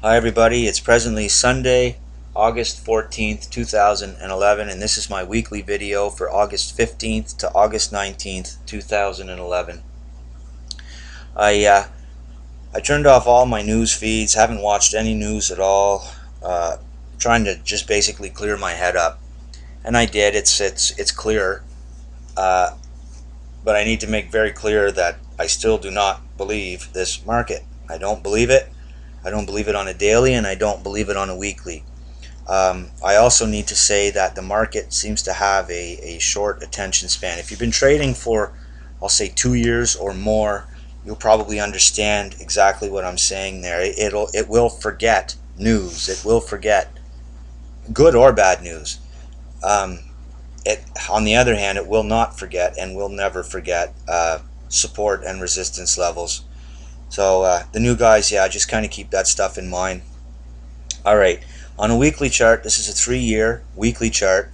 Hi everybody, it's presently Sunday, August 14th, 2011, and this is my weekly video for August 15th to August 19th, 2011. I turned off all my news feeds, haven't watched any news at all, trying to just basically clear my head up. And I did, it's clear, uh, but I need to make very clear that I still do not believe this market. I don't believe it. I don't believe it on a daily, and I don't believe it on a weekly. I also need to say that the market seems to have a short attention span. If you've been trading for, I'll say, 2 years or more, you'll probably understand exactly what I'm saying there. It will forget news. It will forget good or bad news. Um, on the other hand, it will not forget and will never forget support and resistance levels. So the new guys, yeah, just kind of keep that stuff in mind. All right, on a weekly chart, this is a 3-year weekly chart.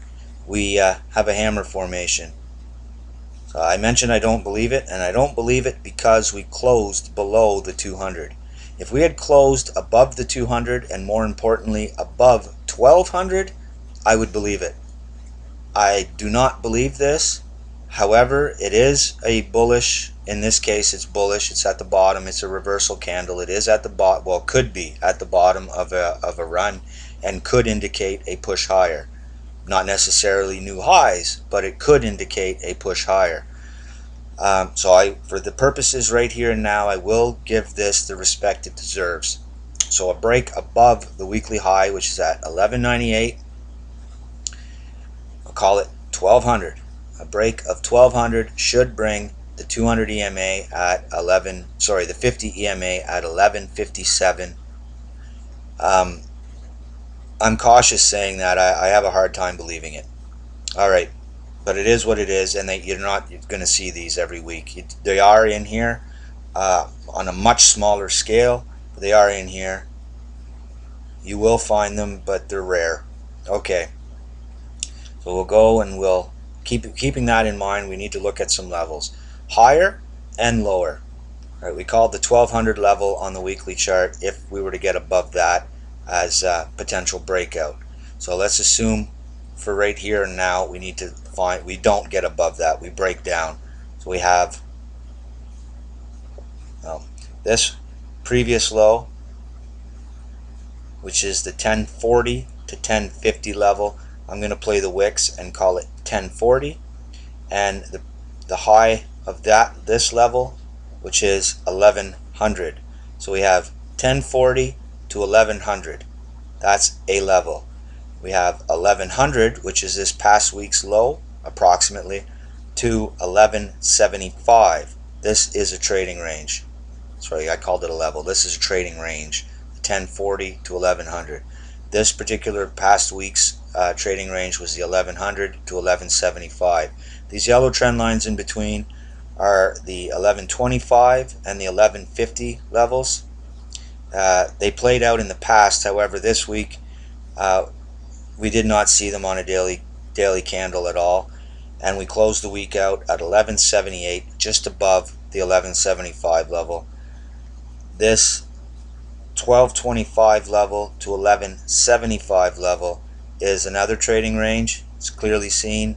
We have a hammer formation. So I mentioned I don't believe it, and I don't believe it because we closed below the 200. If we had closed above the 200, and more importantly above 1200, I would believe it. I do not believe this. However, it is a bullish. In this case, it's bullish. It's at the bottom. It's a reversal candle. It is at the bottom. Well, could be at the bottom of a run, and could indicate a push higher. Not necessarily new highs, but it could indicate a push higher. For the purposes right here and now, I will give this the respect it deserves. So a break above the weekly high, which is at 1198. I'll call it 1200. A break of 1200 should bring the 200 EMA at the 50 EMA at 1157. I'm cautious saying that. I have a hard time believing it. All right, but it is what it is, and you're not going to see these every week. They are in here on a much smaller scale. But they are in here. You will find them, but they're rare. Okay. So we'll go and we'll keeping that in mind. We need to look at some levels, higher and lower. All right, we called the 1200 level on the weekly chart if we were to get above that as a potential breakout. So let's assume for right here and now we need to find we don't get above that. We break down. So we have this previous low, which is the 1040 to 1050 level. I'm going to play the wicks and call it 1040, and the high of this level, which is 1100. So we have 1040 to 1100. That's a level. We have 1100, which is this past week's low, approximately, to 1175. This is a trading range. Sorry, I called it a level. This is a trading range, 1040 to 1100. This particular past week's trading range was the 1100 to 1175. These yellow trend lines in between are the 1125 and the 1150 levels. They played out in the past. However, this week we did not see them on a daily candle at all, and we closed the week out at 1178, just above the 1175 level. This 1225 level to 1175 level is another trading range. It's clearly seen,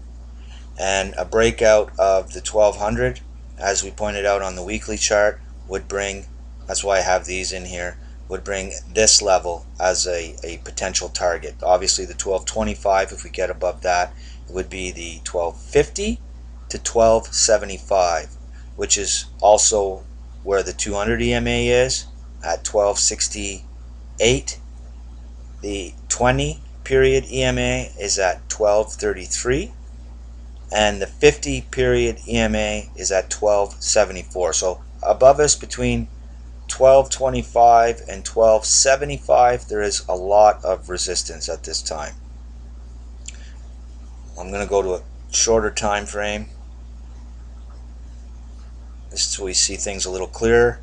and a breakout of the 1200, as we pointed out on the weekly chart, would bring, that's why I have these in here, would bring this level as a potential target. Obviously the 1225, if we get above that, it would be the 1250 to 1275, which is also where the 200 EMA is at 1268. The 20 period EMA is at 1233, and the 50 period EMA is at 1274. So above us, between 1225 and 1275, there is a lot of resistance at this time. I'm going to go to a shorter time frame. This is where we see things a little clearer.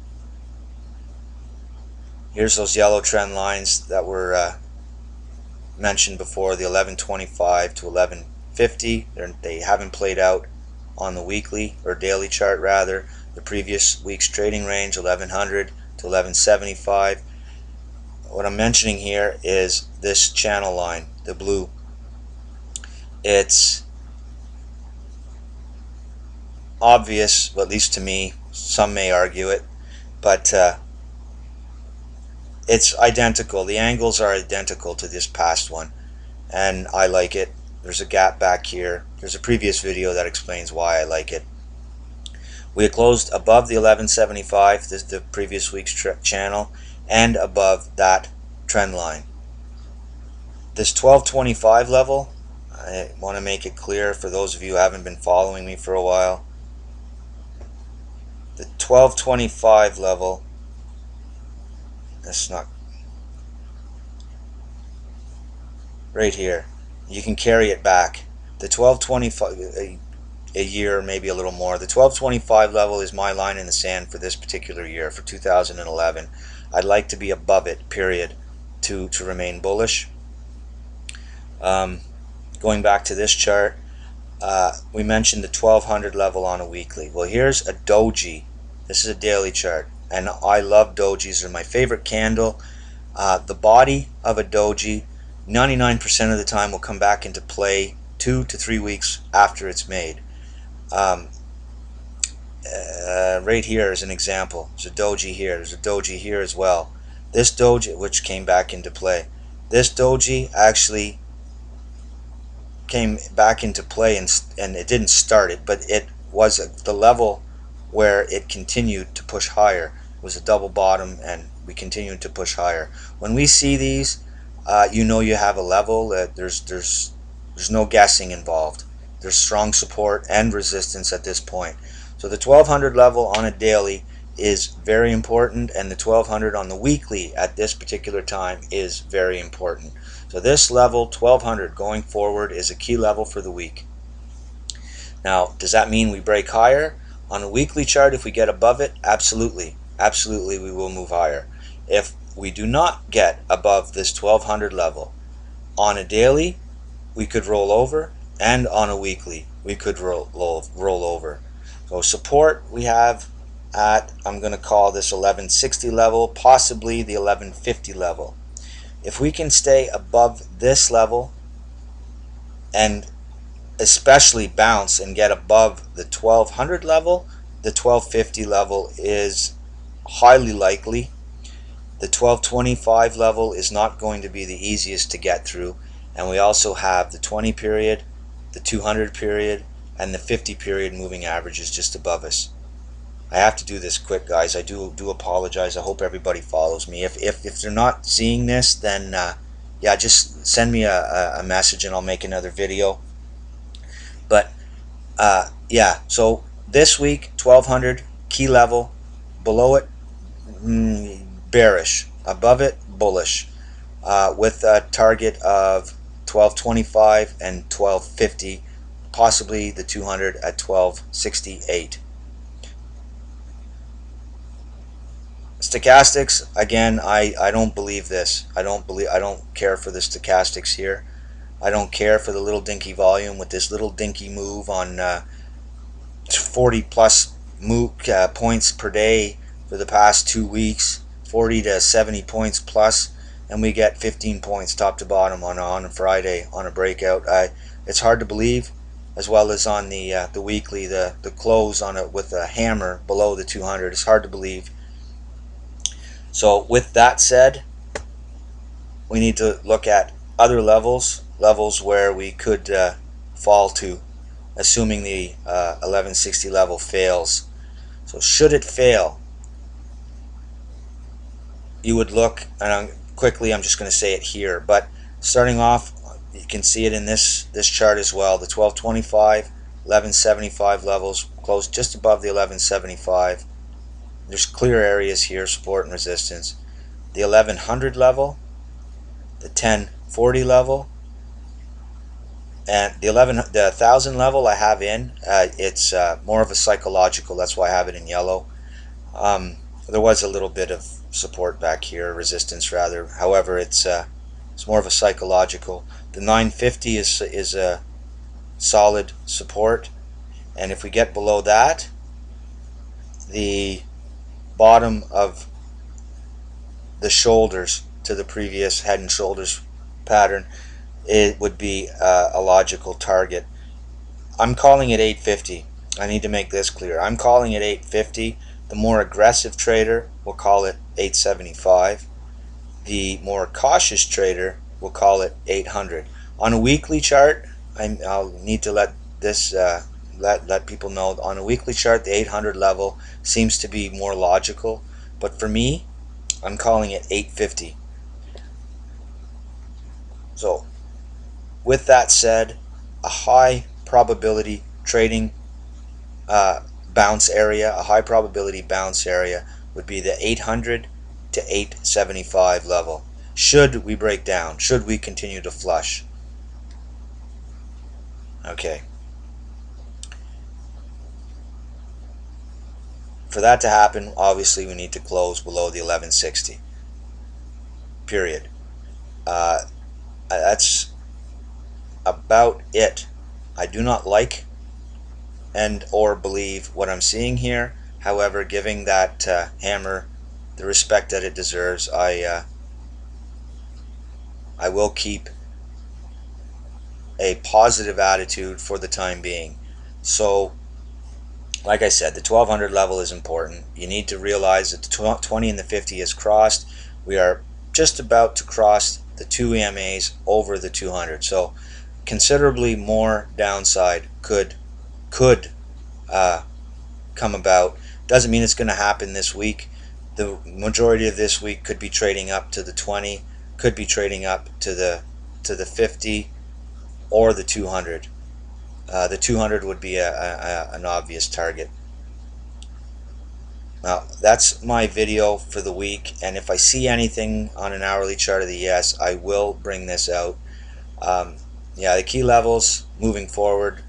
Here's those yellow trend lines that were mentioned before, the 1125 to 1150. They haven't played out on the weekly or daily chart, rather. The previous week's trading range, 1100 to 1175. what I'm mentioning here is this channel line, the blue. It's obvious, at least to me. Some may argue it, but it's identical. The angles are identical to this past one, and I like it. There's a gap back here. There's a previous video that explains why I like it. We had closed above the 1175, this is the previous week's channel, and above that trend line. This 1225 level, I want to make it clear for those of you who haven't been following me for a while. The 1225 level, that's not right here. You can carry it back. The 1225, a year, maybe a little more. The 1225 level is my line in the sand for this particular year, for 2011. I'd like to be above it, period, to remain bullish. Going back to this chart, we mentioned the 1200 level on a weekly. Well, here's a doji. This is a daily chart, and I love dojis. They're my favorite candle. The body of a doji 99% of the time will come back into play 2 to 3 weeks after it's made. Right here is an example. There's a doji here. There's a doji here as well. This doji, which came back into play. This doji actually came back into play, and it didn't start it, but it was the level where it continued to push higher. It was a double bottom, and we continued to push higher. When we see these, you know you have a level. There's no guessing involved. There's strong support and resistance at this point. So the 1200 level on a daily is very important, and the 1200 on the weekly at this particular time is very important. So this level 1200 going forward is a key level for the week. Now, does that mean we break higher? On a weekly chart, if we get above it, absolutely we will move higher. If we do not get above this 1200 level on a daily, we could roll over, and on a weekly we could roll over. So support we have at, I'm going to call this 1160 level, possibly the 1150 level. If we can stay above this level, and especially bounce and get above the 1200 level, the 1250 level is highly likely. The 1225 level is not going to be the easiest to get through, and we also have the 20 period, the 200 period, and the 50 period moving averages just above us. I have to do this quick, guys. I do apologize. I hope everybody follows me. If they're not seeing this, then yeah, just send me a message and I'll make another video. But yeah, so this week 1200 key level, below it bearish, above it bullish, with a target of 1225 and 1250, possibly the 200 at 1268. Stochastics, again, I don't believe this. I don't care for the stochastics here. I don't care for the little dinky volume with this little dinky move on 40 plus points per day for the past 2 weeks, 40 to 70 points plus, and we get 15 points top to bottom on a Friday on a breakout. It's hard to believe, as well as on the weekly, the close on it with a hammer below the 200. It's hard to believe. So with that said, we need to look at other levels where we could fall to, assuming the 1160 level fails. So should it fail, you would look, and I'm just going to say it here, but starting off, you can see it in this chart as well. The 1225, 1175 levels close just above the 1175. There's clear areas here, support and resistance. The 1100 level, the 1040 level, and the 1000 level I have in. It's more of a psychological. That's why I have it in yellow. There was a little bit of support back here, resistance rather. However, it's more of a psychological. The 950 is a solid support, and if we get below that, the bottom of the shoulders to the previous head and shoulders pattern, it would be a logical target. I'm calling it 850. I need to make this clear. I'm calling it 850. The more aggressive trader will call it 875. The more cautious trader will call it 800. On a weekly chart, I'll need to let this let people know, on a weekly chart the 800 level seems to be more logical, but for me, I'm calling it 850. So with that said, a high probability trading bounce area, a high probability bounce area would be the 800 to 875 level. Should we break down, should we continue to flush. Okay. For that to happen, obviously we need to close below the 1160. Period. That's about it. I do not like and or believe what I'm seeing here. However, giving that hammer the respect that it deserves, I will keep a positive attitude for the time being. So like I said, the 1200 level is important. You need to realize that the 20 and the 50 is crossed. We are just about to cross the 2 EMAs over the 200. So considerably more downside could come about. Doesn't mean it's going to happen this week. The majority of this week could be trading up to the 20, could be trading up to the 50 or the 200. The 200 would be an obvious target. Now, that's my video for the week, and if I see anything on an hourly chart of the ES, I will bring this out. Yeah, the key levels moving forward,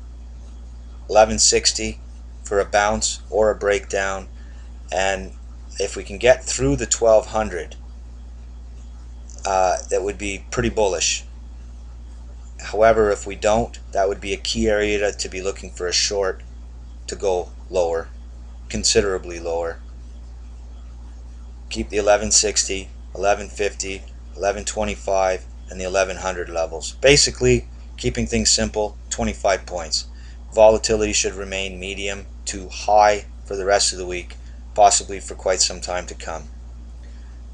1160 for a bounce or a breakdown, and if we can get through the 1200, that would be pretty bullish. However, if we don't, that would be a key area to be looking for a short to go lower, considerably lower. Keep the 1160, 1150, 1125, and the 1100 levels. Basically, keeping things simple, 25 points. Volatility should remain medium to high for the rest of the week, possibly for quite some time to come.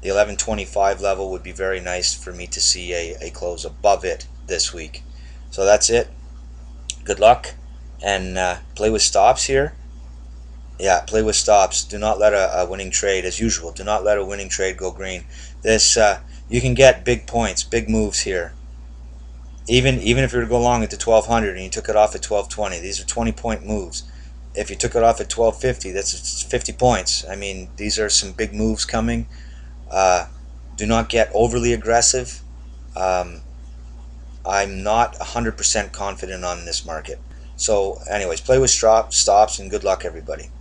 The 1125 level would be very nice for me to see a close above it this week. So that's it. Good luck, and play with stops here. Yeah, play with stops. Do not let a winning trade, as usual, do not let a winning trade go green. This you can get big points, big moves here. Even if you were to go long at the 1200 and you took it off at 1220, these are 20-point moves. If you took it off at 1250, that's 50 points. I mean, these are some big moves coming. Do not get overly aggressive. I'm not 100% confident on this market. So anyways, play with stops, and good luck everybody.